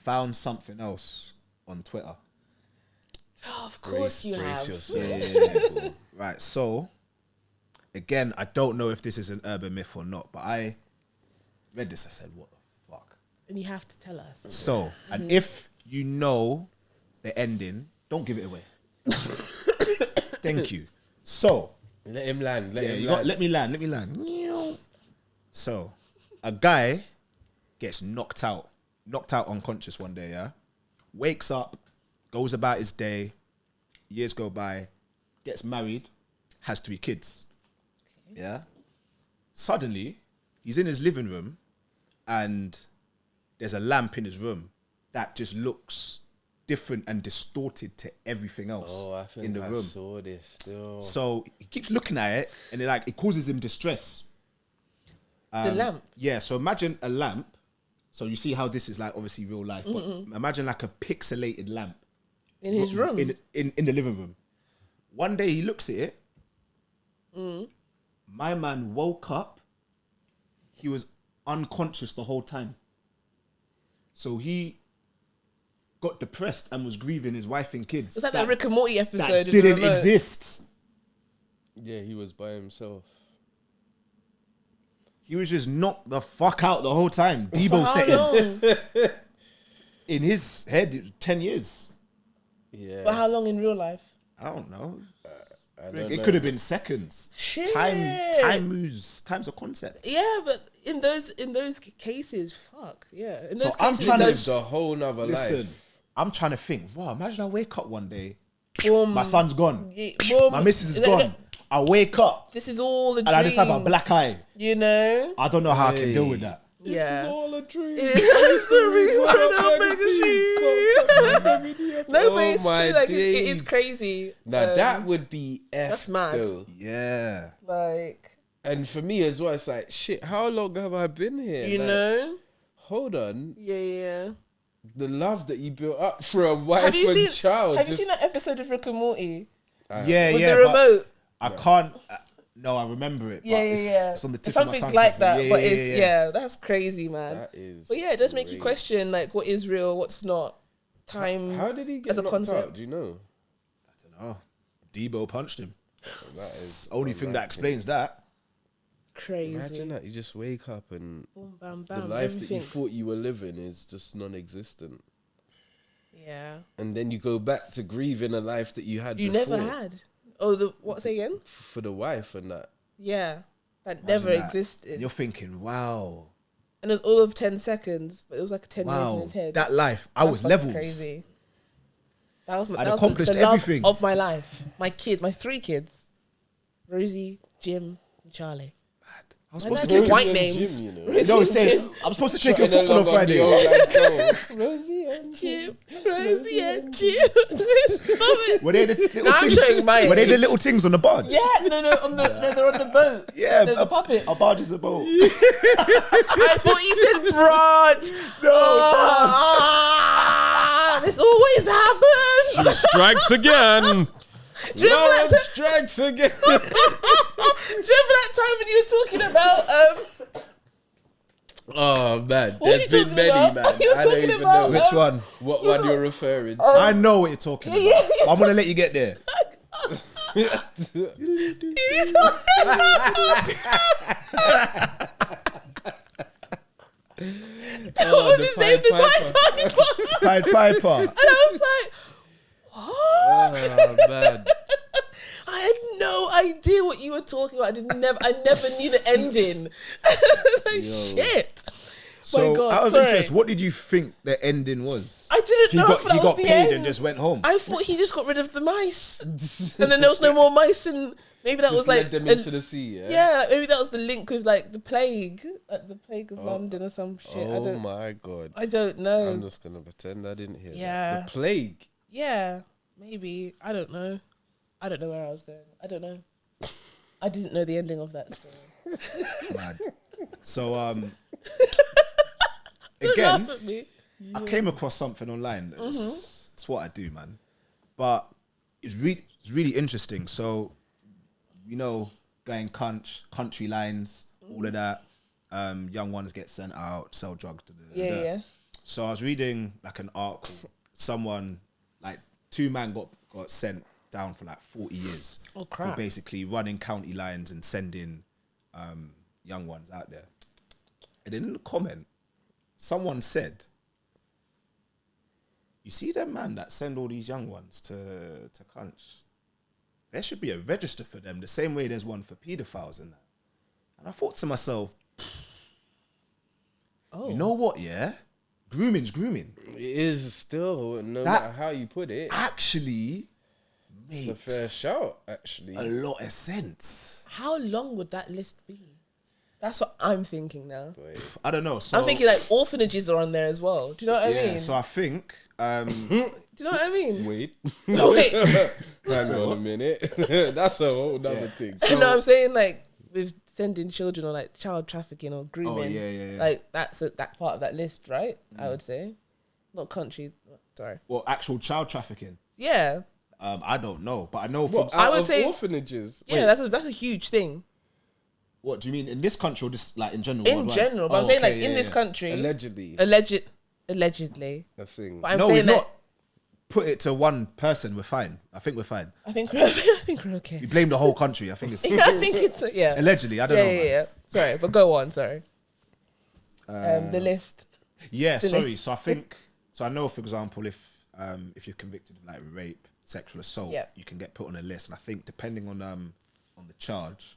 found something else on Twitter. Oh, of course you have. Yeah. Right, so, again, I don't know if this is an urban myth or not, but I read this, I said, what the fuck? And you have to tell us. So, and if you know the ending, don't give it away. Thank you. So, let him land. Let me land. So, a guy gets knocked out unconscious one day, yeah? Wakes up, goes about his day, years go by, gets married, has 3 kids. Okay. Yeah? Suddenly, he's in his living room and there's a lamp in his room that just looks different and distorted to everything else in the room. Saw this still. So he keeps looking at it and it causes him distress. The lamp? Yeah, so imagine a lamp. So you see how this is like obviously real life, but imagine like a pixelated lamp. In his room? In the living room. One day he looks at it. My man woke up. He was unconscious the whole time. So he got depressed and was grieving his wife and kids. Was that Rick and Morty episode? That didn't exist. Yeah, he was by himself. He was just knocked the fuck out the whole time. Debo settings. In his head, it was 10 years. Yeah. But how long in real life? I don't know. It could have been seconds. Shit. Time moves. Time's a concept. Yeah, but in those cases, fuck yeah. In those So I'm cases, trying to Lived a whole nother listen. life. I'm trying to think. Wow, imagine I wake up one day. boom, My son's gone. yeah, boom. My missus is gone. I wake up This is all a dream. and I just have a black eye. You know? I don't know how I can deal with that. This Yeah. is all a dream. It's the real No, but it's Oh my true. Like, it is days. crazy. Now that would be that's F mad. though. Yeah. Like, And for me as well, it's like, shit, how long have I been here? you Like, know? Hold on. Yeah. The love that you built up for a wife Have you and seen? child. Have you seen that episode of Rick and Morty Yeah, with yeah. the but remote? I can't. No, I remember it. Yeah, but yeah. It's on the tip It's of my something tongue. like that, Yeah, but yeah, it's yeah. that's crazy, man. That is. But yeah, it does make you crazy. question like what is real, what's not. Time. How did he get as a knocked concept? out? Do you know? I don't know. Debo punched him. That is Only thing that explains that. Crazy. Imagine that you just wake up and Boom, bam, the bam. life that you everything's- thought you were living is just non-existent, Yeah. and then you go back to grieving a life that you had. You before never had. Oh, the what? Say again? for the wife and that. Yeah. That Imagine never that. existed. And you're thinking, wow. And it was all of 10 seconds, but it was like 10 years in Wow. his head. That life. I That's was fucking levels. Crazy. That was my I'd that was accomplished the love everything. of my life. My kids, my 3 kids. Rosie, Jim, and Charlie. I was Why supposed is to that take white it. names? Gym, you know. You know what I'm saying? I'm supposed to take a Putting football on love Friday. the old like, oh, Rosie and Jim, Jim. Rosie, and Jim. Stop it. Were they the little Now I'm things? showing my Were they the age. little things on the barge? Yeah, no, they're on the boat. Yeah, the puppets. A barge is a boat. I thought you said branch. No, this always happens. She strikes again. Do you remember Love that strikes again. Do you remember that time when you were talking about Oh man, What are there's you been talking many, about? man. You're I don't talking even about, know Which one? what one you're referring to. I know what you're talking about. yeah, But I'm gonna let you get there. what was his name? The Pied Piper. Pied Piper. And I was like, what? Oh man. I had no idea what you were talking about. I never knew the ending. Like, shit. So, My God, out of sorry. interest, what did you think the ending was? I didn't know. I thought He that got was the paid end. and just went home. I thought he just got rid of the mice, and then there was no more mice, and maybe that Just was like led them a- into the sea. Yeah. yeah, maybe that was the link with like the plague, like the plague of London or some shit. Oh my god. I don't know. I'm just gonna pretend I didn't hear Yeah. that. The plague. Yeah, maybe. I don't know. I don't know where I was going. I don't know. I didn't know the ending of that story. Mad. So, Don't again, laugh at me. I came across something online. It's what I do, man. But it's really interesting. So, you know, going country lines, all of that. Young ones get sent out, sell drugs. Yeah. So I was reading like an article. Someone, like 2 men got sent down for like 40 years Oh, for crap. basically running county lines and sending young ones out there. And then in the comment, someone said, "You see them man that send all these young ones to cunch? There should be a register for them, the same way there's one for paedophiles and that." And I thought to myself, Oh. you know what, yeah? Grooming's grooming. It is still, no That- matter how you put it, Actually it's a makes fair shout, actually. a lot of sense. How long would that list be? That's what I'm thinking now. I don't know. So I'm thinking like orphanages are on there as well. Do you know what I yeah, mean? so I think Do you know what I mean? Wait, Wait. hang on a minute. That's a whole other thing. You know what I'm saying? Like with sending children or like child trafficking or grooming. yeah. Like that's that part of that list, right? I would say. Not country. Sorry. well, actual child trafficking. Yeah. I don't know, but I know from What, I out would of say- orphanages. Yeah, that's a huge thing. what do you mean in this country or just like in general? In worldwide? general. But Oh, I'm saying okay, like in yeah, this yeah. country. Allegedly, Allegedly. a thing. But I'm No, saying we've that not put it to one person. We're fine. I think we're fine. I think we're okay. We blame the whole country. I think it's I think it's yeah. allegedly. I don't know. man. Yeah. Sorry, but go on. Sorry. The list. Yeah, The sorry. list. So I think, so I know, for example, if you're convicted of like rape, sexual assault, Yeah. you can get put on a list. And I think depending on the charge,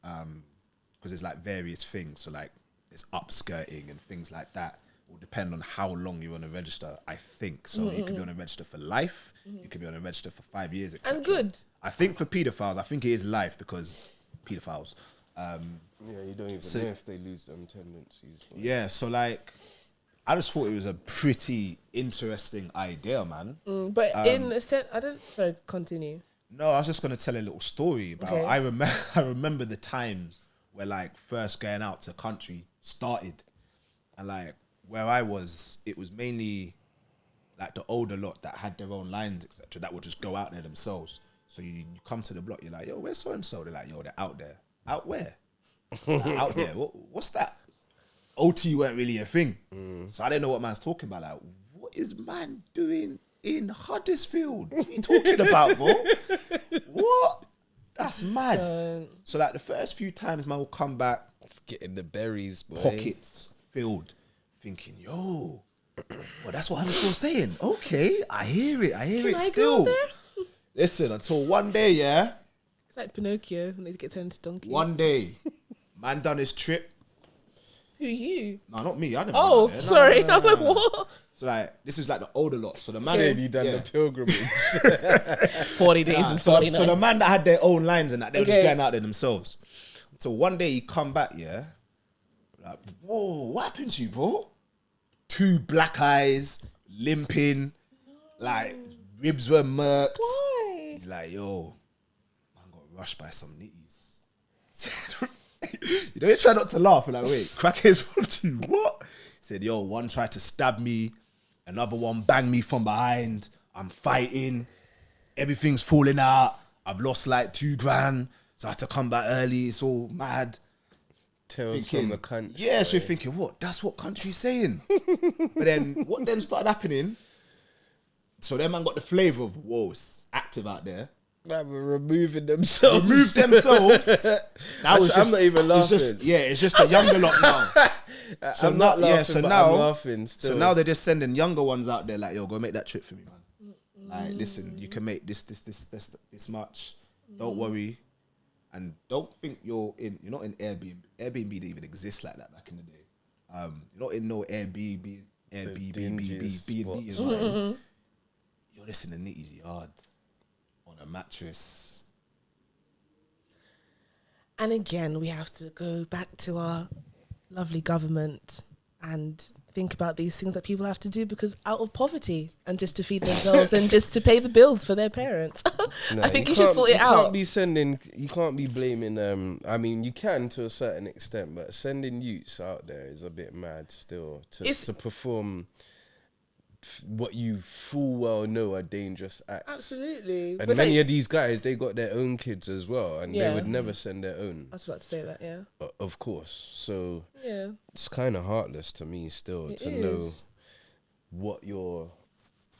because there's like various things. So like there's upskirting and things like that. Will depend on how long you're on a register. I think so. You can be on a register for life. You can be on a register for 5 years, etc. And good. I think for paedophiles, I think it is life because paedophiles. Yeah, you don't even So- know if they lose them tendencies. Yeah, so like, I just thought it was a pretty interesting idea, man. But in a sense, I don't. Sorry, continue. No, I was just gonna tell a little story about. Okay. I remember the times where like first going out to country started, and like where I was, it was mainly like the older lot that had their own lines, etc. That would just go out there themselves. So you come to the block, you're like, yo, where's so and so? They're like, yo, they're out there. Out where? Like, out there. What's that? OT weren't really a thing. So I didn't know what man's talking about. Like, what is man doing in Huddersfield? What are you talking about, bro? What? That's mad. So like the first few times man will come back, It's getting the berries, boy. pockets filled, thinking, yo, well, that's what Huddersfield's saying. Okay, I hear it. I hear Can it I go still. there? Listen, until one day, yeah, It's like Pinocchio when they get turned into donkeys. one day, man done his trip. Who you? No, not me. I never. Oh, done that. No, sorry. no, no, I was no, like, no. what? So like, this is like the older lot. So the man, Saying he done yeah. the pilgrimage. 40 days and So 40 the, so the man that had their own lines and that, they were just Okay. going out there themselves. So one day he come back, yeah, like, whoa, what happened to you, bro? 2 black eyes, limping, like ribs were murked. Why? He's like, yo, man got rushed by some nitties. You know, you try not to laugh. You're like, wait, crackheads, what? He said, yo, one tried to stab me, another one banged me from behind. I'm fighting, everything's falling out. I've lost like 2 grand, so I had to come back early. It's all mad. Tales from the country. Yeah, so you're thinking, what? That's what country's saying. But then, what then started happening? So then man got the flavour of, whoa, it's active out there. Man, we're removing themselves. Remove themselves. Now it's I'm not even it's just- laughing. yeah, it's just the younger lot now. So I'm now, not laughing, yeah, so but now, I'm laughing still. so now they're just sending younger ones out there, like, yo, go make that trip for me, man. Like, listen, you can make this much. Don't worry, and don't think you're not in Airbnb. Airbnb didn't even exist like that back in the day. You're not in no Airbnb, dingy B&B. spots. You're just in the nitty's yard on a mattress. And again, we have to go back to our lovely government and think about these things that people have to do because out of poverty and just to feed themselves and just to pay the bills for their parents. I think you should can't- sort it you can't out. be sending. You can't be blaming. I mean, you can to a certain extent, but sending youths out there is a bit mad still to perform what you full well know are dangerous acts. Absolutely. And But many like- of these guys, they got their own kids as well, and Yeah. they would never send their own, I was about to say that, yeah. of course. So Yeah. it's kind of heartless to me still It to is. know what you're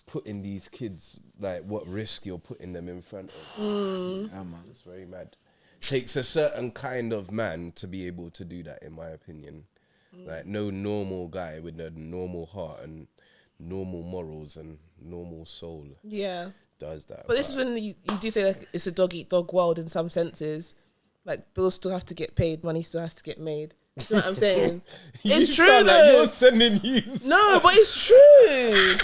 putting these kids, like what risk you're putting them in front of. Yeah, man. It's very mad. Takes a certain kind of man to be able to do that, in my opinion. Like no normal guy with a normal heart and normal morals and normal soul does that. But this is when you do say like it's a dog eat dog world in some senses. Like bills still have to get paid, money still has to get made. You know what I'm saying? It's true sound though. like you're sending news. No, but it's true.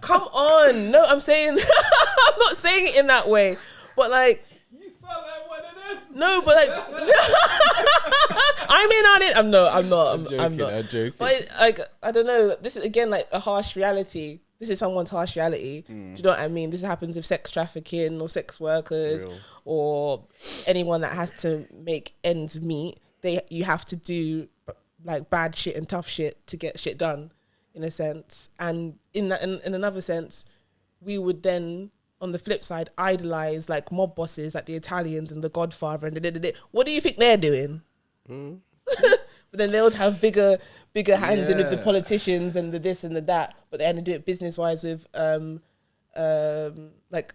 Come on. No, I'm saying I'm not saying it in that way. But like You sound like one of them. no, but like I'm in on it. I'm not. I'm not. I'm joking. But like I don't know. This is again like a harsh reality. This is someone's harsh reality. Do you know what I mean? This happens with sex trafficking or sex workers or anyone that has to make ends meet. You have to do like bad shit and tough shit to get shit done, in a sense. And in another sense, we would then, on the flip side, idolize like mob bosses like the Italians and the Godfather and what do you think they're doing? But then they also have bigger hands in with the politicians and the this and the that, but they only do it business wise with like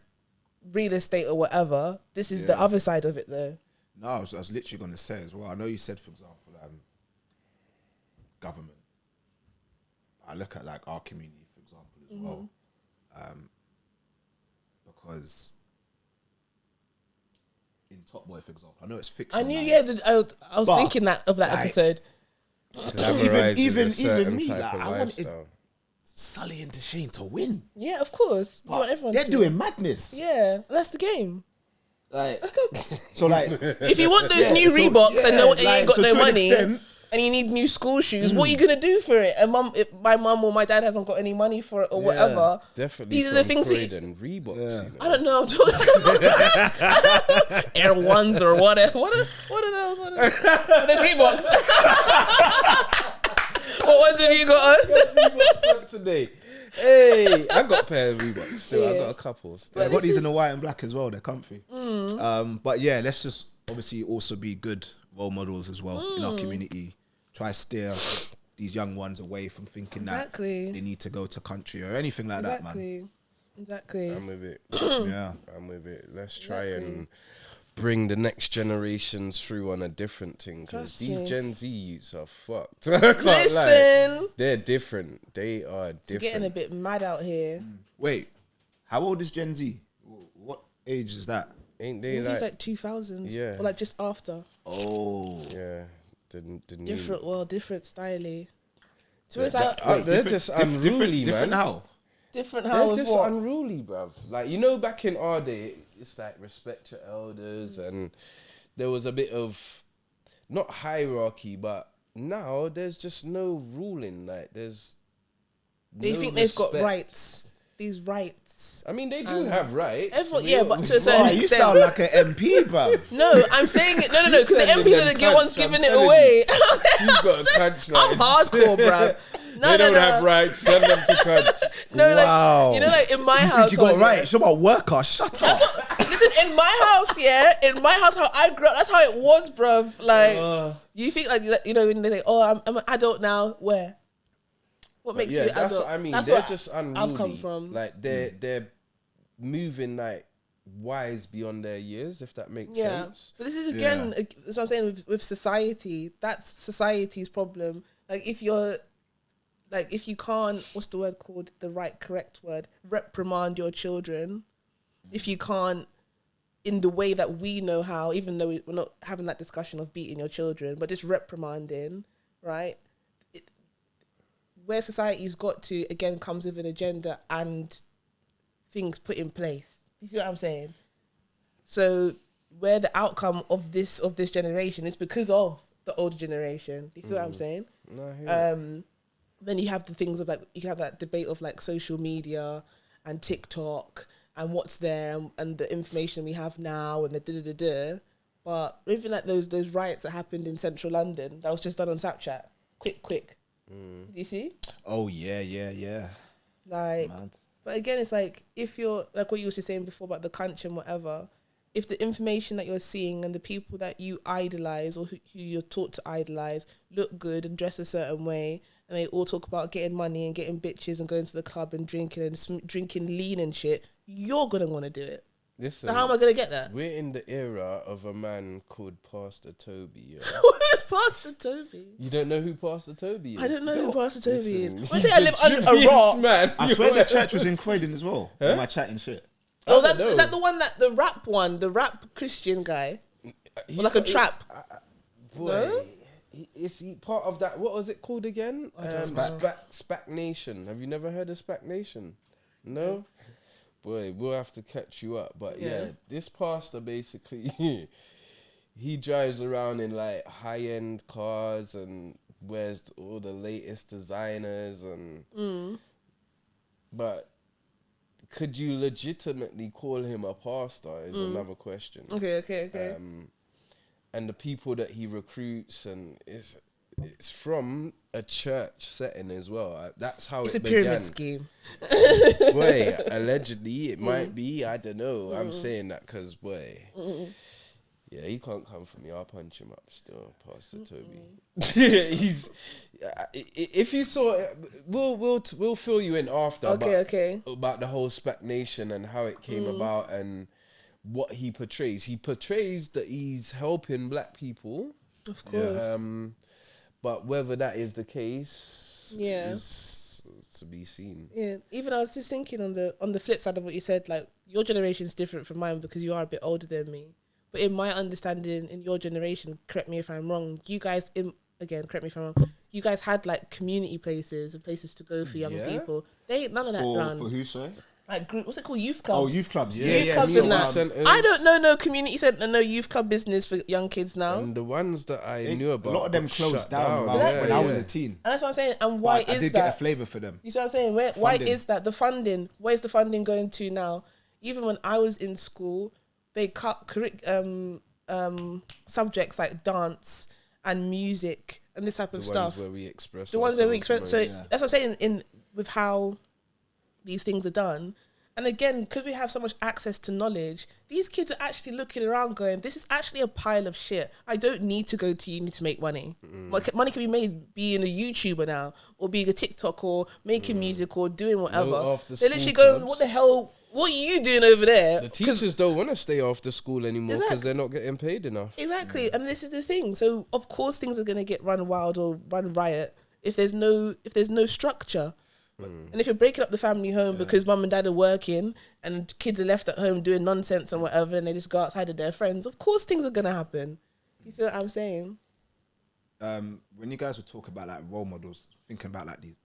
real estate or whatever. This is the other side of it though. No, I was literally going to say as well. I know you said, for example, government. I look at like our community, for example, as well, because in Top Boy, for example, I know it's fiction. I knew, I was thinking that of that like, episode. Even me, like, I wanted Sully and Deshane to win. Yeah, of course. You want everyone They're to doing win. madness. Yeah, that's the game. Like, so like, if you want those new Reeboks and you ain't got no money and you need new school shoes, what are you gonna do for it? And my mum or my dad hasn't got any money for it or whatever. Definitely. These are the things that Reeboks. Yeah. You know? I don't know. I'm talking about Air Ones or whatever. What are those? What are those Reeboks? What ones have you got on? Reeboks on today. Hey, I got a pair of Reeboks still. I got a couple still. I got these in the white and black as well. They're comfy. But yeah, let's just obviously also be good role models as well in our community. Try steer these young ones away from thinking that they need to go to country or anything like that, man. Exactly. I'm with it. Yeah, I'm with it. Let's try and bring the next generations through on a different thing, because these Gen Z youths are fucked. Listen, they're different. They are different. It's getting a bit mad out here. Wait, how old is Gen Z? What age is that? Ain't they like 2000s? Yeah. Or like just after. Oh. Yeah. The different world, different style. They're just unruly, man. Different how? Different how? They're just what? unruly, bruv. Like, you know, back in our day, it's like respect your elders, and there was a bit of not hierarchy, but now there's just no ruling. Like, there's. They think they've got rights. These rights. I mean, they do have rights. Everyone, but to a certain extent. You sound like an MP, bro. No, I'm saying it. No, because the MPs are the ones giving it away. You've got a punchline. I'm hardcore, bro. They don't have rights. Send them to crunch. Wow. You know, like in my house. Think you got rights? You're about worker. Shut up. Listen, in my house, in my house, how I grew up, that's how it was, bruv. Like, you think like you know when they say, "Oh, I'm an adult now," where? What makes you adult? That's what I mean. They're just unruly. I've come from. Like they're moving like wise beyond their years, if that makes sense. But this is again, that's what I'm saying with society. That's society's problem. Like if you can't, what's the word called? The correct word, reprimand your children. If you can't, in the way that we know how, even though we're not having that discussion of beating your children, but just reprimanding, right? Where society's got to, again, comes with an agenda and things put in place. You see what I'm saying? So where the outcome of this generation is because of the older generation. You see what I'm saying? No, then you have the things of like, you can have that debate of like social media and TikTok and what's there and the information we have now and the da-da-da-da. But even like those riots that happened in central London, that was just done on Snapchat. Quick. Do you see? Oh, yeah. Like, mad. But again, it's like, if you're, like what you were just saying before about the country and whatever, if the information that you're seeing and the people that you idolize or who you're taught to idolize look good and dress a certain way, and they all talk about getting money and getting bitches and going to the club and drinking and drinking lean and shit, you're gonna want to do it. Listen, So how am I gonna get that? We're in the era of a man called Pastor Toby. Yeah. Who's Pastor Toby? You don't know who Pastor Toby is? I don't know who Pastor Toby Listen, is. When I say I live under a rock, man. I swear the church was in Croydon as well. Huh? Am I chatting shit? Oh, is that the one the rap Christian guy? Or like a trap? Boy, No? Is he part of that? What was it called again? Spac Nation. Have you never heard of Spac Nation? No? Boy, we'll have to catch you up. But yeah, this pastor basically, he drives around in like high-end cars and wears all the latest designers and... But could you legitimately call him a pastor is another question. Okay. And the people that he recruits, and it's from a church setting as well. That's how it's it a began. pyramid scheme. Boy, allegedly it might be. I don't know. I'm saying that because, boy, yeah, he can't come for me. I'll punch him up still, Pastor Toby. He's. If you saw it, we'll fill you in after. Okay. About the whole Spac Nation and how it came about and what he portrays. He portrays that he's helping black people. Of course. But whether that is the case is to be seen. Yeah. Even I was just thinking on the flip side of what you said, like your generation is different from mine because you are a bit older than me. But in my understanding, in your generation, correct me if I'm wrong, you guys, correct me if I'm wrong, you guys had like community places and places to go for young people. They ain't none of that around. For who, sorry? Like group, what's it called? Youth clubs. Oh, youth clubs. Youth clubs and that. I don't know no community centre, no youth club business for young kids now. And the ones that I knew about, a lot of them closed down when I was a teen. And that's what I'm saying. And why is that? I did get a flavour for them. You see what I'm saying? Why is that? The funding, where's the funding going to now? Even when I was in school, they cut subjects like dance and music and this type of stuff. The ones where we express. So that's what I'm saying. With how these things are done, and again, because we have so much access to knowledge, these kids are actually looking around, going, "This is actually a pile of shit. I don't need to go to uni to make money. Money can be made being a YouTuber now, or being a TikTok, or making music, or doing whatever." They're literally going, "What the hell? What are you doing over there?" The teachers don't want to stay after school anymore because they're not getting paid enough. Exactly, and this is the thing. So of course things are going to get run wild or run riot if there's no structure. And if you're breaking up the family home because mum and dad are working and kids are left at home doing nonsense and whatever, and they just go outside with their friends, of course things are going to happen. You see what I'm saying? When you guys would talk about like role models, thinking about like these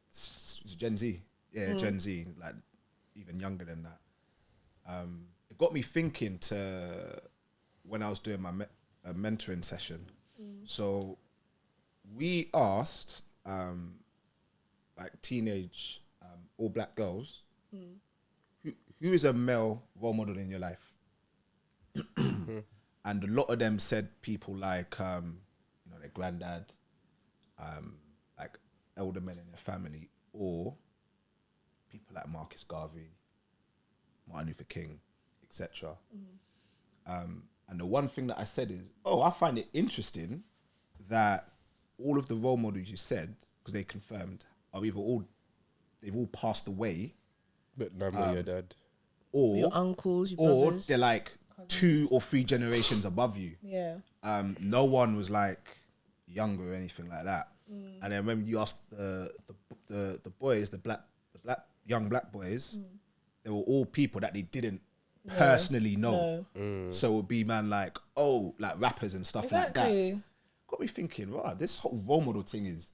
Gen Z, Gen Z, like even younger than that, it got me thinking to when I was doing my mentoring session. So we asked like teenage all black girls, who is a male role model in your life? And a lot of them said people like their granddad, like elder men in their family, or people like Marcus Garvey, Martin Luther King, etc. And the one thing that I said is, I find it interesting that all of the role models you said, because they confirmed, are either they've all passed away, but none of your dad, or your uncles, your or brothers, they're like 2 or 3 generations above you. Yeah. No one was like younger or anything like that. And then when you asked the boys, the young black boys, they were all people that they didn't personally know. So it would be like rappers and stuff like that. Got me thinking, wow, this whole role model thing is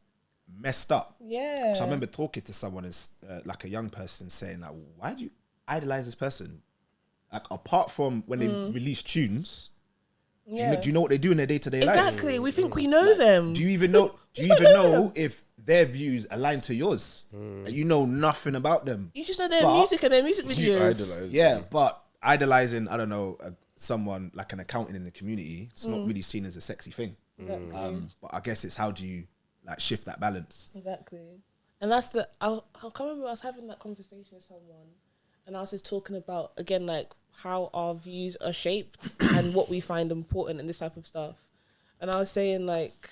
messed up. Yeah. So I remember talking to someone as like a young person saying like, why do you idolize this person? Like apart from when they release tunes, do you know what they do in their day-to-day life? Exactly. We think we know them. Do you even know if their views align to yours? Like, you know nothing about them. You just know their music and their music videos. But idolizing, I don't know, someone like an accountant in the community, it's not really seen as a sexy thing. But I guess it's how do you like shift that balance? Exactly. And that's I can't remember I was having that conversation with someone, and I was just talking about again like how our views are shaped and what we find important and this type of stuff. And I was saying like,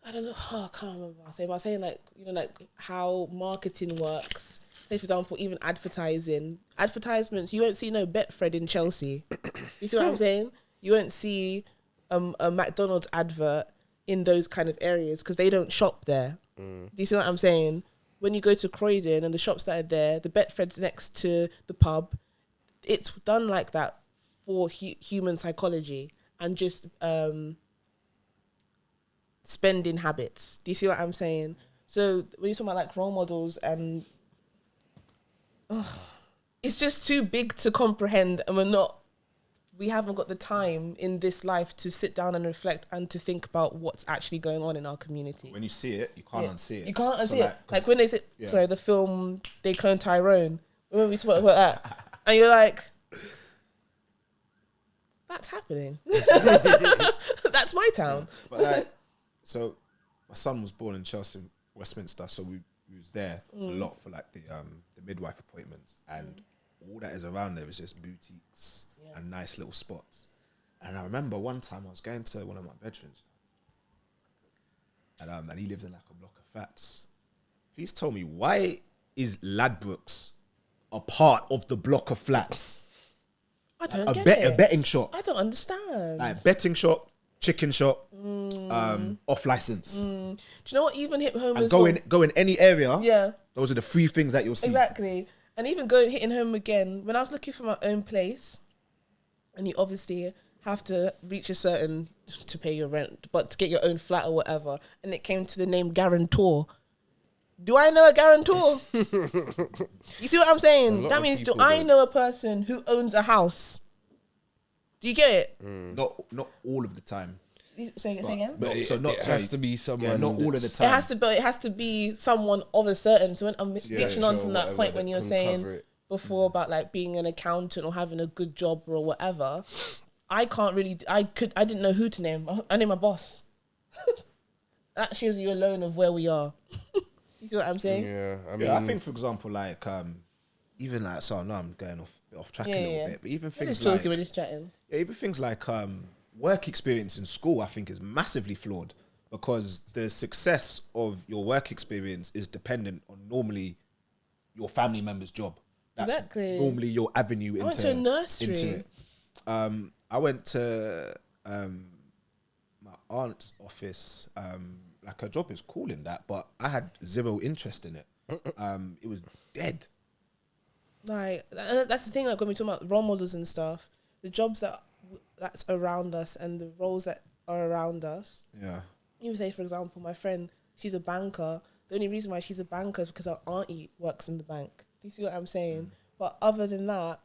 I don't know. Oh, I can't remember what I was saying. But I was saying like, you know, like how marketing works. Say, for example, even advertising. Advertisements, you won't see no Betfred in Chelsea. You see what I'm saying? You won't see a McDonald's advert in those kind of areas because they don't shop there. Do you see what I'm saying? When you go to Croydon and the shops that are there, the Betfred's next to the pub, it's done like that for human psychology and just spending habits. Do you see what I'm saying? So when you talk about like role models and it's just too big to comprehend, and we haven't got the time in this life to sit down and reflect and to think about what's actually going on in our community. When you see it, you can't unsee it. You can't unsee it. Like when they said, sorry, the film, They Cloned Tyrone, when we spoke about that, and you're like, that's happening. That's my town. But like, so my son was born in Chelsea, Westminster, so we was there a lot for like the midwife appointments, and all that is around there is just boutiques and nice little spots. And I remember one time I was going to one of my veterans, and he lived in like a block of flats. Please tell me, why is Ladbrokes a part of the block of flats? I don't get it. A betting shop. I don't understand. Like betting shop, chicken shop, off license. Do you know what even hit home and as go in any area. Yeah. Those are the three things that you'll see. Exactly. And even hitting home again, when I was looking for my own place, and you obviously have to reach a certain to pay your rent, but to get your own flat or whatever, and it came to the name guarantor. Do I know a guarantor? You see what I'm saying? That means, do I know a person who owns a house? Do you get it? Not all of the time. Say again. But it has to be someone. Yeah, not all of the time. It has to be someone of a certain. So when I'm switching on from that point when you're saying before about like being an accountant or having a good job or whatever, I didn't know who to name. I named my boss. That shows you alone of where we are. You see what I'm saying? Yeah, I think for example, like even like, so I know I'm going off track a little bit, but even things like we're just chatting. Yeah, even things like work experience in school, I think is massively flawed, because the success of your work experience is dependent on normally your family member's job. That's normally your avenue into. I went to a nursery. Into it. I went to my aunt's office. Like her job is cool in that, but I had zero interest in it. It was dead. Like that's the thing. Like when we talk about role models and stuff, the jobs that's around us and the roles that are around us. Yeah. You say, for example, my friend, she's a banker. The only reason why she's a banker is because her auntie works in the bank. Do you see what I'm saying? But other than that,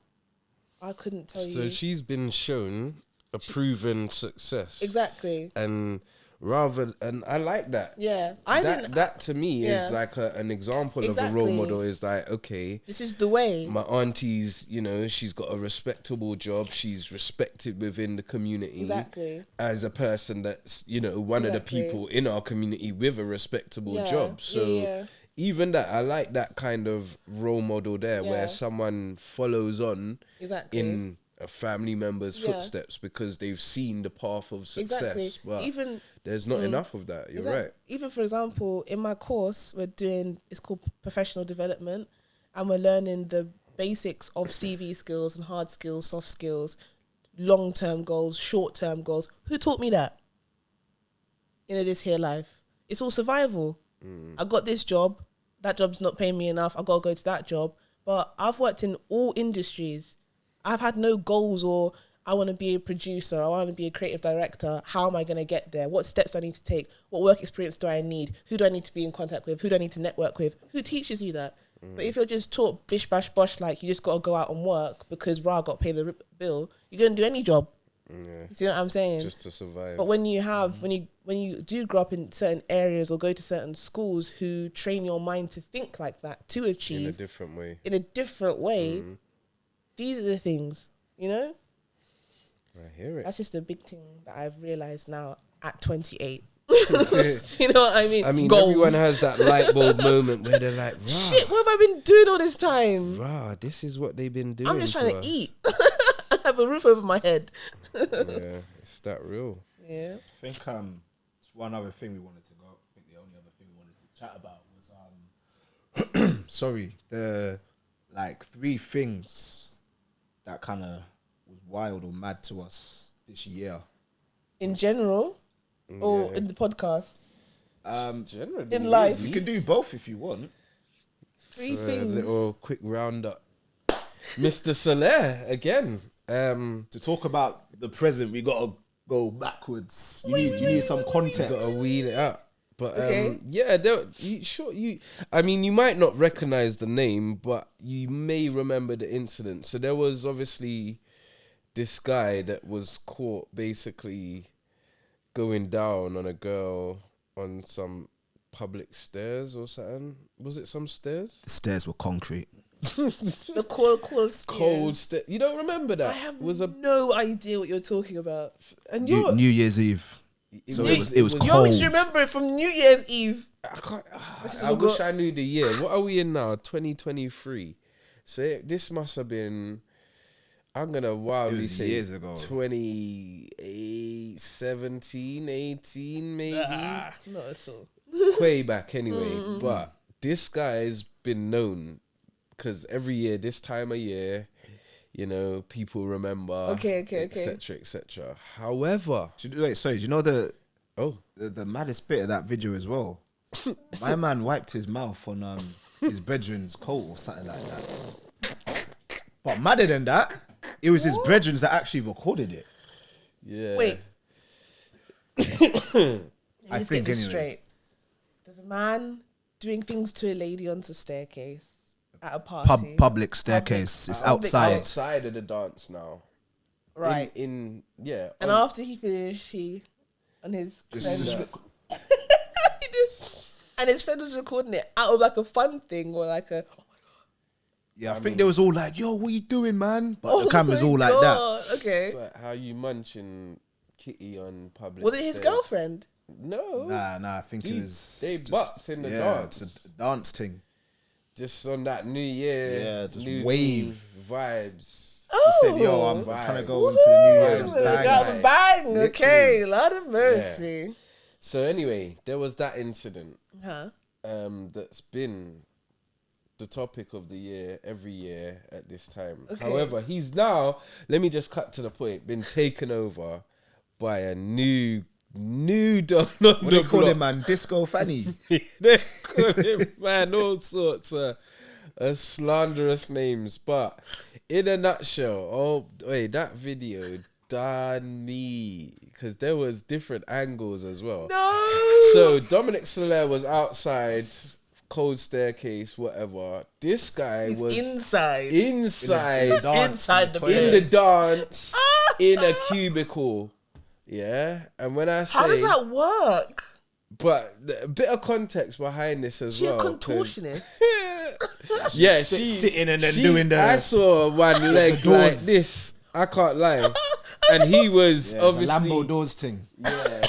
I couldn't tell you. So she's been shown a proven success. Exactly. And I like that. Yeah. That to me is like an example of a role model. Is like, okay, this is the way. My auntie's, she's got a respectable job. She's respected within the community. Exactly. As a person that's, one of the people in our community with a respectable job. So even that, I like that kind of role model there where someone follows on in a family member's footsteps because they've seen the path of success. Exactly. But even there's not enough of that. You're right. Even for example, in my course, it's called professional development, and we're learning the basics of CV skills and hard skills, soft skills, long-term goals, short-term goals. Who taught me that? In this here life, it's all survival. I got this job. That job's not paying me enough. I gotta go to that job. But I've worked in all industries. I've had no goals or I want to be a producer. I want to be a creative director. How am I going to get there? What steps do I need to take? What work experience do I need? Who do I need to be in contact with? Who do I need to network with? Who teaches you that? But if you're just taught bish bash bosh, like you just got to go out and work because got to pay the bill, you're going to do any job. You see what I'm saying? Just to survive. But when you have, when you do grow up in certain areas or go to certain schools who train your mind to think like that, to achieve in a different way, these are the things, I hear it. That's just a big thing that I've realized now at 28. You know what I mean? I mean, goals. Everyone has that light bulb moment where they're like, shit, what have I been doing all this time? This is what they've been doing. I'm just trying to eat. I have a roof over my head. Yeah, it's that real. Yeah. I think it's one other thing we wanted to chat about was sorry, the like 3 things that kind of was wild or mad to us this year. In general, or in the podcast? Generally, in life. We can do both if you want. 3 So, things. a little quick roundup. Mr. Soler again. To talk about the present, we gotta go backwards. You need some context. Gotta wheel it up. But Okay. yeah, I mean, you might not recognize the name, but you may remember the incident. So there was obviously this guy that was caught basically going down on a girl on some public stairs or something. Was it some stairs? The stairs were concrete. The cold stairs. Cold stairs. You don't remember that? I have was a no idea what you're talking about. and New you're Year's Eve. So it was You cold. always remember it from New Year's Eve. I wish I knew the year. What are we in now? 2023. So this must have been, I'm going to wildly say years ago. 17, 18 maybe. Not at all. Way back anyway. But this guy's been known because every year, this time of year, you know, people remember. Okay. Etc., etc. However. Do you know the Oh. the maddest bit of that video as well? My man wiped his mouth on his brethren's coat or something like that. But madder than that, it was his brethren's that actually recorded it. Yeah. Wait. I Let's think get this anyways. straight. There's a man doing things to a lady on the staircase at a party. Public staircase. It's Public- outside. Outside of the dance now. Right. Yeah. And after he finished, he on his Just- friend- he just, and his friend was recording it out of like a fun thing or like a Yeah, I think they was all like, "Yo, what you doing, man?" But oh the camera's my all like that. God, Okay. It's like how you munching kitty on public. Was it his stairs. girlfriend? No. Nah. I think it was. They just- butts in the dance. It's a dance thing. Just on that New Year. Yeah, just new wave. vibes. Oh, He said, "Yo, I'm Vibe. trying to go into the new year." Vibes. and Bang. bang." Bang. Okay. Literally. Lord of mercy. So anyway, there was that incident Huh? that's been the topic of the year every year at this time. Okay. However, he's now, let me just cut to the point, been taken over by a new don on What the they call block. him, man? Disco Fanny. They call him, man, all sorts of slanderous names. But in a nutshell, oh wait, that video done me because there was different angles as well. No. So Dominic Soler was outside, cold staircase, whatever. This guy was inside. inside Inside the in bed. the dance in a cubicle. Yeah, and when I say How does that work? but a bit of context behind this as She a well. 'cause- contortionist. Yeah, sitting and then doing the- I saw one leg like doors. this. I can't lie, and he was Yeah, it's a obviously Lambo doors thing. yeah,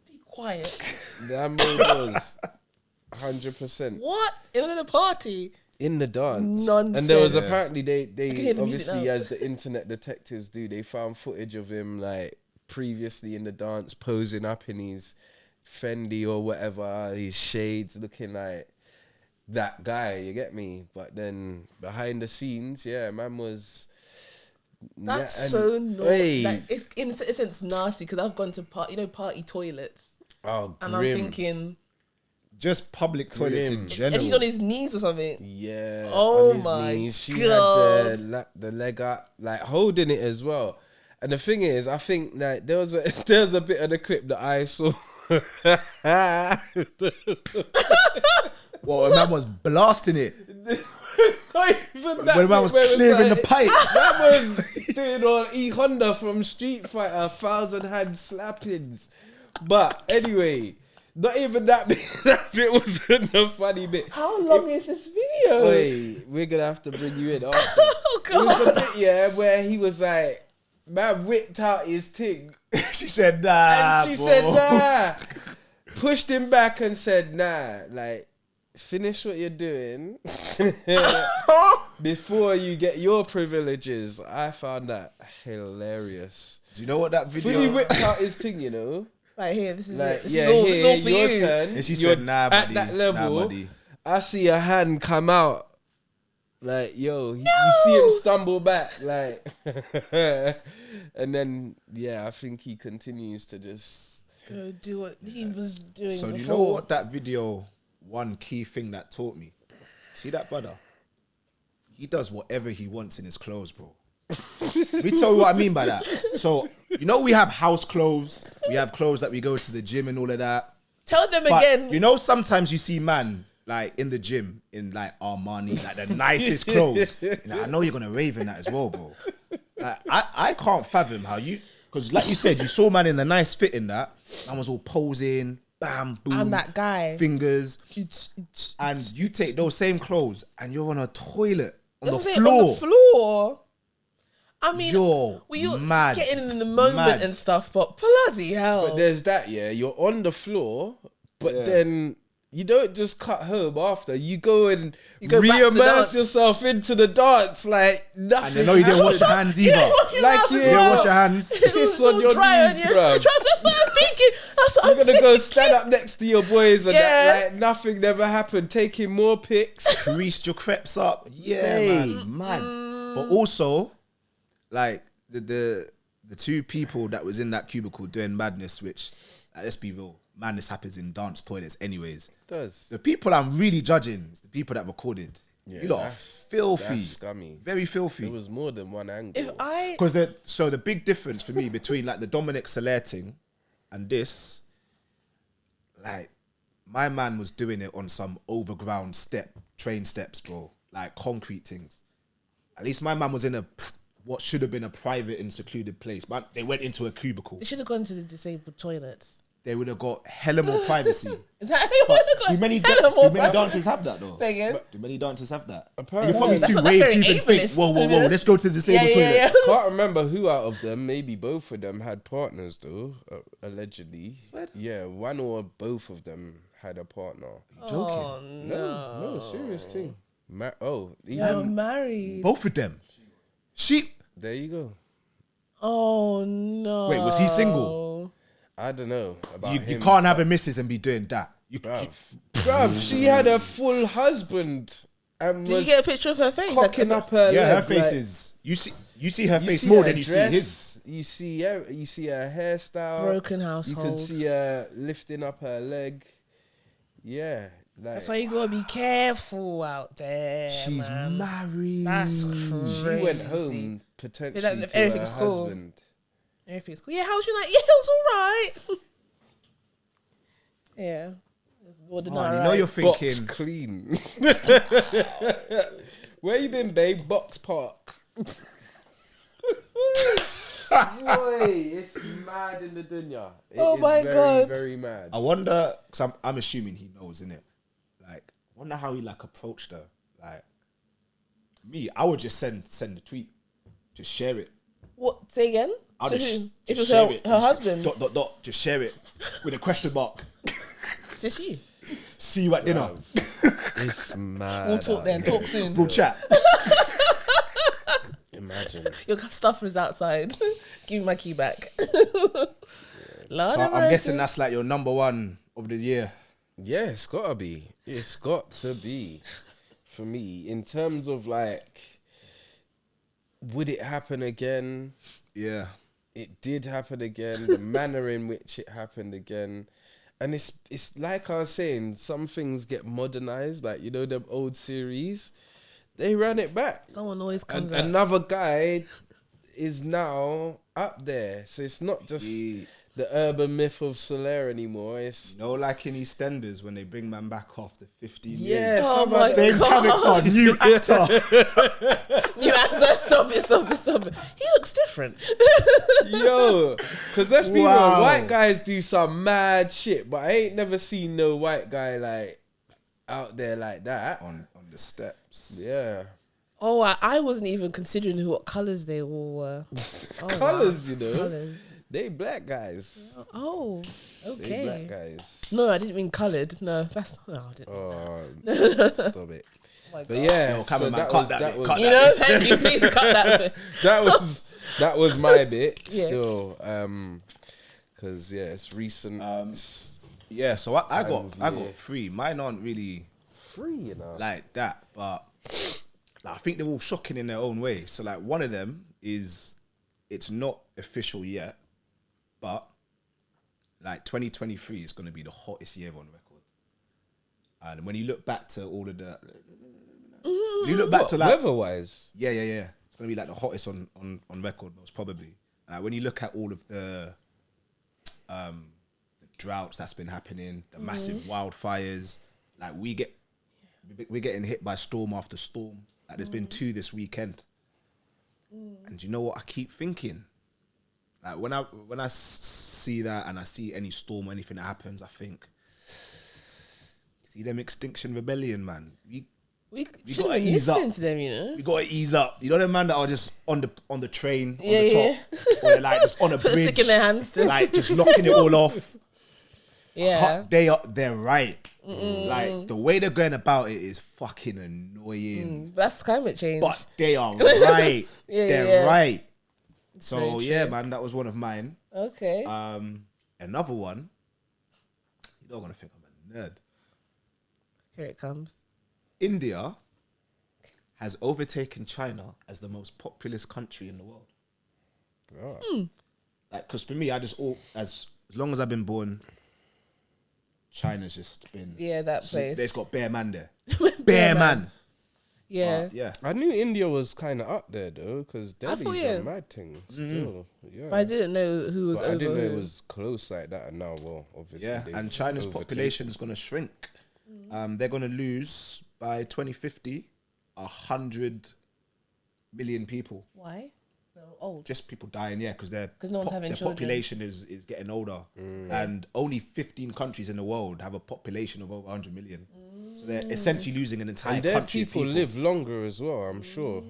Be quiet. Lambo doors, 100% What? In another party? in the dance. Nonsense. And there was Yeah. apparently I can they hear the music obviously now. as the internet detectives do, they found footage of him like previously in the dance posing up in his Fendi or whatever, his shades looking like that guy, you get me? But then behind the scenes, yeah, man was That's and- so naughty. Hey. Like, it's in a sense nasty because I've gone to party toilets, oh, and grim. I'm thinking, Just public toilets in Grim. general. and he's on his knees or something. Yeah. Oh on his my knees. She God. had the leg up, like holding it as well. And the thing is, I think like there was a bit of the clip that I saw. Well, a man was blasting it. Not even that When a man bit was where it clearing the like- pipe. That was doing all E Honda from Street Fighter, 1,000 hand slappings. But anyway, not even that bit. That bit wasn't the funny bit. How long is this video? Wait, we're gonna have to bring you in after. Oh It was God! the bit, yeah, where he was like, man whipped out his thing. She said, "Nah." And she bro. said, nah. Pushed him back and said, nah, like, finish what you're doing before you get your privileges. I found that hilarious. Do you know what that video? Fully whipped out his thing, you know. Right here, this is Like, it. This yeah, is all for your you. turn. And she You're said, nah, at buddy. that level. Nah, buddy. I see a hand come out. Like, yo, you see him stumble back, like, and then, yeah, I think he continues to just Go do what he was doing So before. do you know what that video, one key thing that taught me? See that brother? He does whatever he wants in his clothes, bro. Let me tell you what I mean by that. So, you know we have house clothes. We have clothes that we go to the gym and all of that. Tell them But again. you know sometimes you see man like in the gym in like Armani, like the nicest clothes. I know you're gonna rave in that as well, bro. Like, I can't fathom how you, because like you said, you saw man in the nice fit in that. Man was all posing, bam, boom. I'm that guy. Fingers. And you take those same clothes and you're on a toilet on the That's it, floor. on the floor. I mean, You're you're mad. getting in the moment Mad. and stuff, but bloody hell. But there's that, yeah. You're on the floor, but then you don't just cut home after. You go and go back to the re-immerse dance. yourself into the dance like nothing. And you know you didn't wash your hands either. Like You didn't wash your hands. It was Piss on your dry knees, you. bruv. That's what I'm thinking. That's what You're I'm gonna go thinking. stand up next to your boys and Yeah. that, like nothing never happened, taking more pics. Creased your crepes up. Yeah, Hey. man. Mad. But also, like, the two people that was in that cubicle doing madness, which, let's be real, madness happens in dance toilets anyways. It does. The people I'm really judging is the people that recorded. Yeah, You lot are filthy. That's scummy. Very filthy. It was more than one angle. If I Because the big difference for me between like the Dominic Soler thing and this, like, my man was doing it on some overground train steps, bro, like concrete things. At least my man was in what should have been a private and secluded place, but they went into a cubicle. they should have gone to the disabled toilets. They would have got hella more privacy. Is that how you want to go? Do many Hella more dancers have that though? Say again? Do many dancers have that? Apparently. You're probably That's too not- that's wave very to even think, ableist, whoa, yeah. let's go to the disabled toilet. Yeah. Can't remember who out of them. Maybe both of them had partners, though. Allegedly, yeah, one or both of them had a partner. Joking. Oh, No, serious thing. You're Even married. Both of them. there you go. Oh no. Wait, was he single? I don't know about You him. can't have a missus and be doing that. Bruv, she had a full husband and Did you was get a picture of her face? cocking up her Yeah, her leg, face like, is. You see her you face see more her than you see dress, his. You see her hairstyle. Broken You household. can see her lifting up her leg. Yeah, like That's why you gotta be careful out there. She's man. married. That's crazy. she went home potentially Feel like to her everything's cool. husband. Everything's cool. Yeah, how was your night? Yeah, it was all right. Yeah. It's more than Oh, and all you know right. you're thinking. Box clean. Where you been, babe? Box Park. Boy, it's mad in the dunya. It Oh is my very, God. very mad. I wonder, because I'm assuming he knows, innit? Like, I wonder how he like approached her. Like, me, I would just send the tweet, just share it. What? Say again? I'll To just, who? just If it was share her, it. her Just husband. Dot, just share it with a question mark. Is this you? See you at dinner. It's mad. We'll talk then. Talk soon. We'll chat. Imagine. Your stuff is outside. Give me my key back. Lord So have I'm guessing mercy. that's like your number one of the year. Yeah, it's gotta be. It's got to be for me in terms of like, would it happen again? Yeah. It did happen again. The manner in which it happened again, and it's like I was saying, some things get modernized. Like, you know, them old series, they ran it back. Someone always comes And out. another guy is now up there, so it's not just Yeah. the urban myth of Soler anymore. It's You know, like in EastEnders when they bring man back after 15 yeah, years. Oh some my Same God. character, new actor. You answer, stop it. He looks different. yo, because let's be Wow. real, white guys do some mad shit, but I ain't never seen no white guy like out there like that. on the steps. Yeah, Oh, I wasn't even considering what colours they all were. Oh, colors, wow. you know, Colours. they black guys. Oh, They black okay. guys. No, I didn't mean coloured. No, that's no, I didn't. Stop it. Oh my But God. yeah, Yo, so cameraman, that cut was that that bit, was cut You know, thank you. Please cut that. that was my bit Yeah. still. because it's recent. Yeah, so I Time of got year. 3. Mine aren't really Free, you know. like that, but like, I think they're all shocking in their own way. So like one of them is, it's not official yet, but like 2023 is going to be the hottest year on record. And when you look back to all of the, when you look back to like weather-wise. yeah, it's going to be like the hottest on record most probably. When you look at all of the droughts that's been happening, the massive wildfires, like we're getting hit by storm after storm. Like there's been 2 this weekend, and you know what I keep thinking? Like when I see that and I see any storm or anything that happens, I think, see them Extinction Rebellion, man. We You should gotta be ease up. listening to them, you know. We gotta ease up. You know the man that are just on the train on Yeah, the top, yeah. or they're like just on a Put a bridge, stick in their hands to- like just locking it all off. Yeah. They're right. Like the way they're going about it is fucking annoying. That's climate change. But they are right. Yeah, They're yeah. right. very So yeah, true. man, that was one of mine. Okay. Another one. You're not gonna think I'm a nerd. Here it comes. India has overtaken China as the most populous country in the world. Right. Like, because for me, as long as I've been born, China's just been that place. There's got bare man there, bare man. Yeah. Yeah. I knew India was kind of up there though, because Delhi's thought, a mad thing still. Yeah. But I didn't know who was But over I didn't know who. it was close like that. And now, well, obviously, Yeah, they've and China's overtaken. population is going to shrink. They're going to lose by 2050 100 million people. Why? They're old. Just people dying, yeah, because their 'Cause no one's having children. population is getting older, and only 15 countries in the world have a population of over 100 million. So they're essentially losing an entire And their country. of people live longer as well. I'm sure.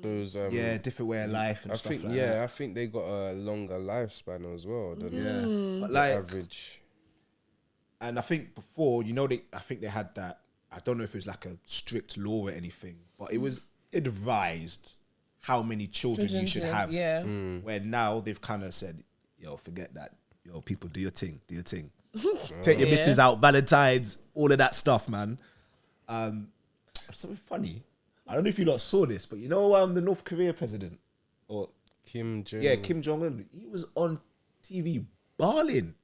Those yeah, different way of life and I stuff think like that. I think they got a longer lifespan as well than Yeah, but the like, average. and I think before, I think they had that. I don't know if it was like a strict law or anything, but it was advised how many children you should have. Yeah. Where now they've kind of said, yo, forget that. Yo, people, do your thing. Take your missus out, Valentine's, all of that stuff, man. Something funny. I don't know if you lot saw this, but you know the North Korea president, or Kim Jong. yeah, Kim Jong Un. He was on TV bawling.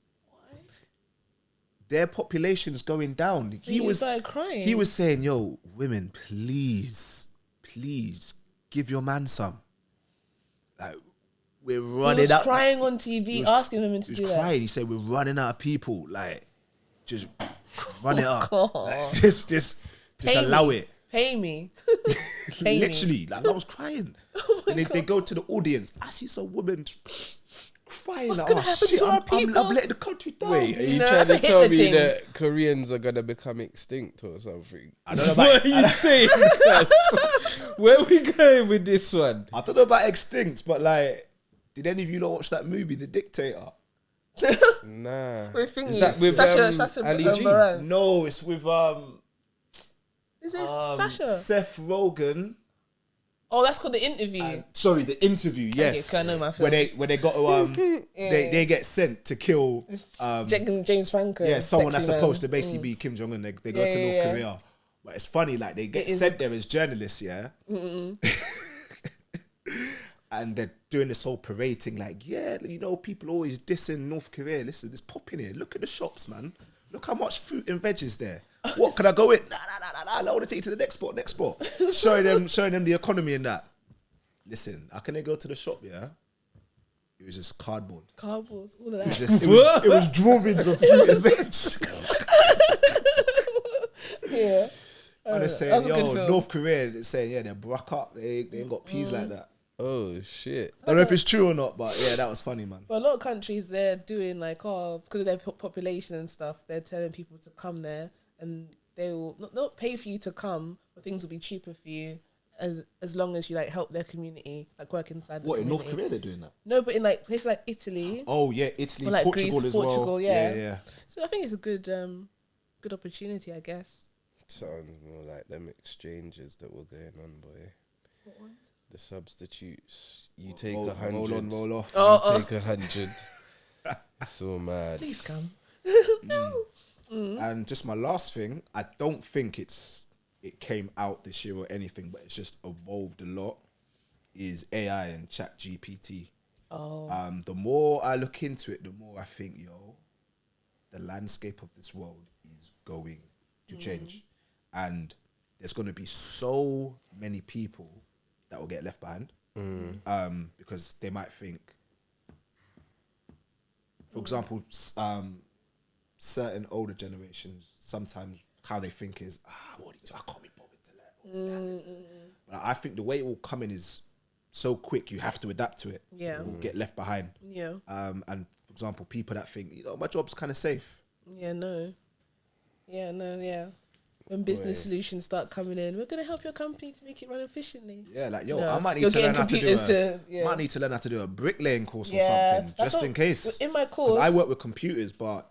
Their population's going down. So he started crying. He was saying, "Yo, women, please, give your man some. Like, we're running He was out." crying on TV, asking women to He do was that. crying. He said, "We're running out of people. Like, just run it up. God. Like, just Pay allow me. it." Pay me. Pay me. Literally, like I was crying. And they go to the audience. I see some women crying. What's like, gonna "Oh, happen shit, to our I'm people?" letting the country down. Wait, are you No, trying that's to a tell Hitler me thing. that Koreans are gonna become extinct or something? I don't know What about. are you saying? Where are we going with this one? I don't know about extinct, but like, did any of you not watch that movie, The Dictator? Nah. With thingy, Is that with Sasha Ali G? Baron. No, it's with Is it Sasha? Seth Rogen. Oh, that's called The Interview. Sorry, The Interview. Yes, 'cause I know my where they got to Yeah. they get sent to kill James Franco. yeah, someone that's sexy man. supposed to basically be Kim Jong Un. They go Yeah, to North yeah, yeah. Korea, but it's funny. Like they get It is sent there as journalists, yeah, and they're doing this whole parading. Like, yeah, you know, people always dissing North Korea. Listen, there's popping here. Look at the shops, man. Look how much fruit and veg is there. What can I go in? Nah. I want to take you to the next spot. Showing them the economy and that. Listen, how can they go to the shop? Yeah, it was just cardboard. Cardboards, all of It was, that. just, it was drawings of fruit and veg. Yeah. And they're that saying, was a good yo, film. North Korea, they're saying, yeah, they're broke up. They ain't got peas like that. Oh shit. I don't know if it's true or not, but yeah, that was funny, man. But a lot of countries, they're doing like, because of their population and stuff, they're telling people to come there and they will not pay for you to come, but things will be cheaper for you as long as you like help their community, like work inside the What, in community. North Korea they're doing that? No, but in like places like Italy, Oh, yeah, Italy, or like Portugal Greece, as well. Portugal, yeah. Yeah. So I think it's a good opportunity, I guess. Sounds more like them exchanges that were going on, boy. What one? The substitutes. You take Roll 100. on, roll off. Oh, You take 100. So mad. Please come. And just my last thing, I don't think it came out this year or anything, but it's just evolved a lot, is AI and Chat GPT. Oh. The more I look into it, the more I think, the landscape of this world is going to change. And there's going to be so many people that will get left behind. Because they might think, for example, certain older generations, sometimes how they think is, I'm already I can't be bothered to learn. But I think the way it will come in is so quick, you have to adapt to it. Yeah. Or get left behind. Yeah. And for example, people that think, my job's kind of safe. Yeah, no. Yeah. When business solutions start coming in, we're going to help your company to make it run efficiently. Yeah, like, No. I might need You're to learn getting how to do computers might need to learn how to do a bricklaying course or Yeah, something, that's just what- in case. in my course- Because I work with computers, but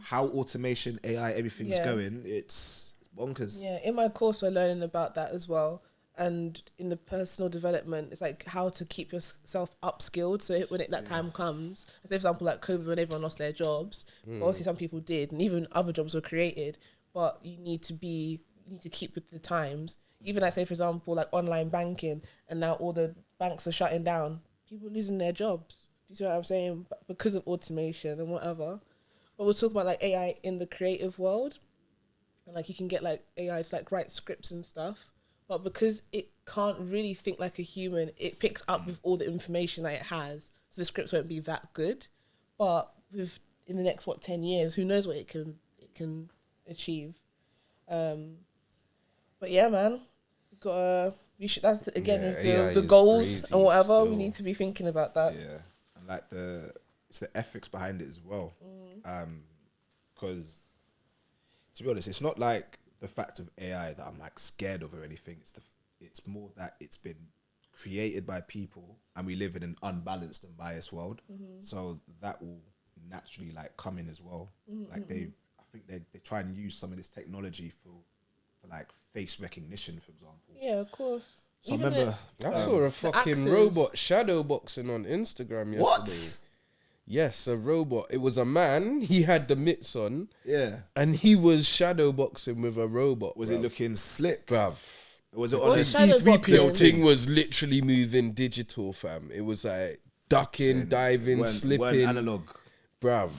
how automation, AI, everything's Yeah. going, it's bonkers. Yeah, in my course, we're learning about that as well. And in the personal development, it's like how to keep yourself upskilled. So when that time comes, say for example, like COVID, when everyone lost their jobs, obviously some people did, and even other jobs were created. But you need to keep with the times. Even like say for example, like online banking, and now all the banks are shutting down. People are losing their jobs. Do you see what I'm saying? But because of automation and whatever. But we're talking about like AI in the creative world, and like you can get like AI to like write scripts and stuff. But because it can't really think like a human, it picks up with all the information that it has. So the scripts won't be that good. But in the next 10 years, who knows what it can achieve. But yeah, man, that's again AI the is goals crazy and whatever. still. We need to be thinking about that. Yeah, and like it's the ethics behind it as well. Because to be honest, it's not like the fact of AI that I'm like scared of or anything. It's more that it's been created by people, and we live in an unbalanced and biased world. So that will naturally like come in as well. Like I think they try and use some of this technology for like face recognition, for example. Yeah, of course. So I Even remember I saw a fucking actors. robot shadow boxing on Instagram yesterday. What? Yes, a robot. It was a man. He had the mitts on, Yeah. and he was shadow boxing with a robot. Was it looking slick? bruv? Was it What's on a shadow C3PO boxing? The thing was literally moving digital, fam. It was like ducking, diving, slipping. Weren't analog. Bruv,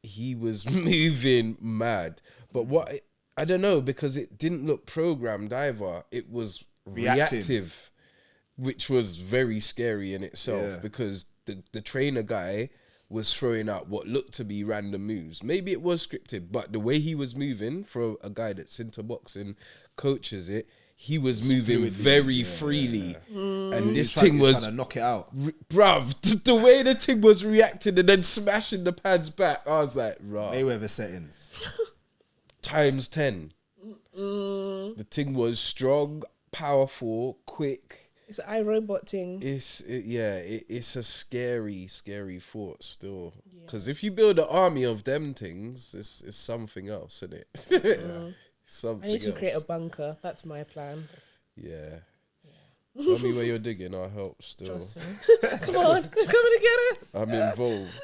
he was moving mad. But what I don't know, because it didn't look programmed either. It was reactive, which was very scary in itself. Yeah. Because the trainer guy was throwing out what looked to be random moves. Maybe it was scripted, but the way he was moving, for a guy that's into boxing, coaches it, he was moving fluidly, very freely. And this thing He was was trying to knock it out. bruv, the way the thing was reacting and then smashing the pads back, I was like, rah, Mayweather settings. times 10. The thing was strong, powerful, quick. It's an iRobot thing. It's a scary thought still. Because if you build an army of them things, it's something else, isn't it? Something I need to else. create a bunker. That's my plan. Yeah. Tell me where you're digging, I'll help still. Trust me. Come on, you're coming to get us. I'm involved.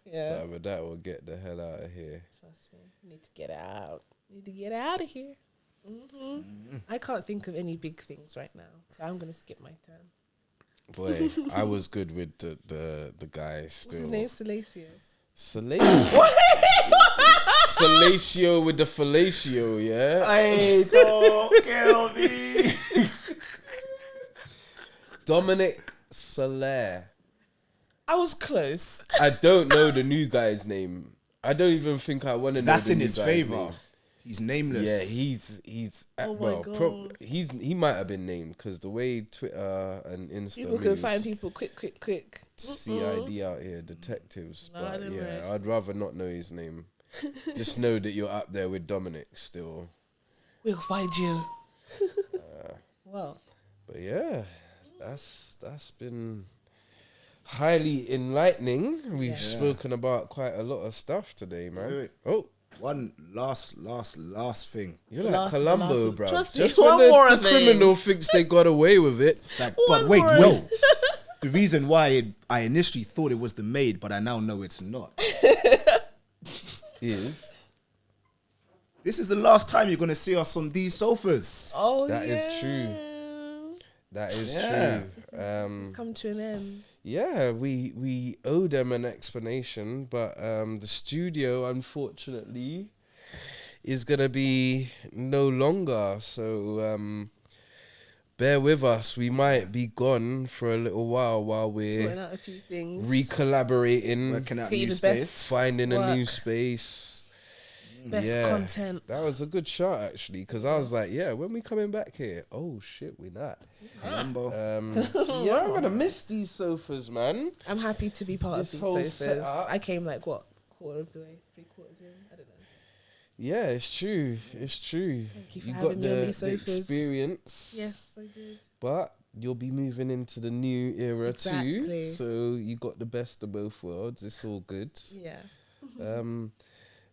Yeah. So with that, we'll get the hell out of here. Trust me. Need to get out. Need to get out of here. I can't think of any big things right now, so I'm gonna skip my turn. Boy, I was good with the guy still. What's his name? Salacio. Salacio. Salacio with the fellatio, yeah? Hey, don't kill me. Dominic Soler. I was close. I don't know the new guy's name. I don't even think I want to know That's the in new his guy's favor. name. He's nameless. Yeah, he's Oh my well, God. he might have been named because the way Twitter and Insta People can moves, find people quick. CID out here, detectives. Lord But have yeah, mercy. I'd rather not know his name. Just know that you're up there with Dominic still. We'll find you. Well, But yeah, that's been highly enlightening. We've spoken about quite a lot of stuff today, man. Wait. Oh, One last thing. you're like Last- the Columbo, last- bro. trust me, Just one when more the thing. criminal thinks they got away with it. Like, One but wait, more. no. the reason why I initially thought it was the maid, but I now know it's not. Is This is the last time you're gonna see us on these sofas. Oh, that yeah. is true. That is Yeah. true. It's come to an end. Yeah, we owe them an explanation, but the studio, unfortunately, is gonna be no longer. So bear with us. We might be gone for a little while Sorting we're out a few things. recollaborating, Working out To get you new the space. best finding a new work. space. Best content. That was a good shot actually, because I was like, yeah, when we coming back here? Oh shit, we're not. Columbo. So yeah, I'm gonna miss these sofas, man. I'm happy to be part This of whole these sofas. setup. I came like what, quarter of the way, 3/4 in. I don't know. Yeah, it's true. It's true. Thank you for You having got me on the these sofas. experience. Yes, I did. But you'll be moving into the new era too. Exactly. So you got the best of both worlds. It's all good. Yeah.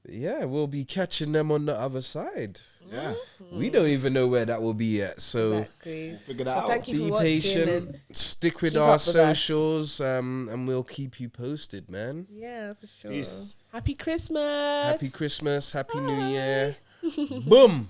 Yeah, we'll be catching them on the other side. Yeah. We don't even know where that will be yet. So Exactly. Figure that Well, out. thank you for be watching. patient. And Stick with keep our up with us. socials, and we'll keep you posted, man. yeah, for sure. Peace. Happy Christmas. Happy Christmas, Happy New Bye. Year. Boom.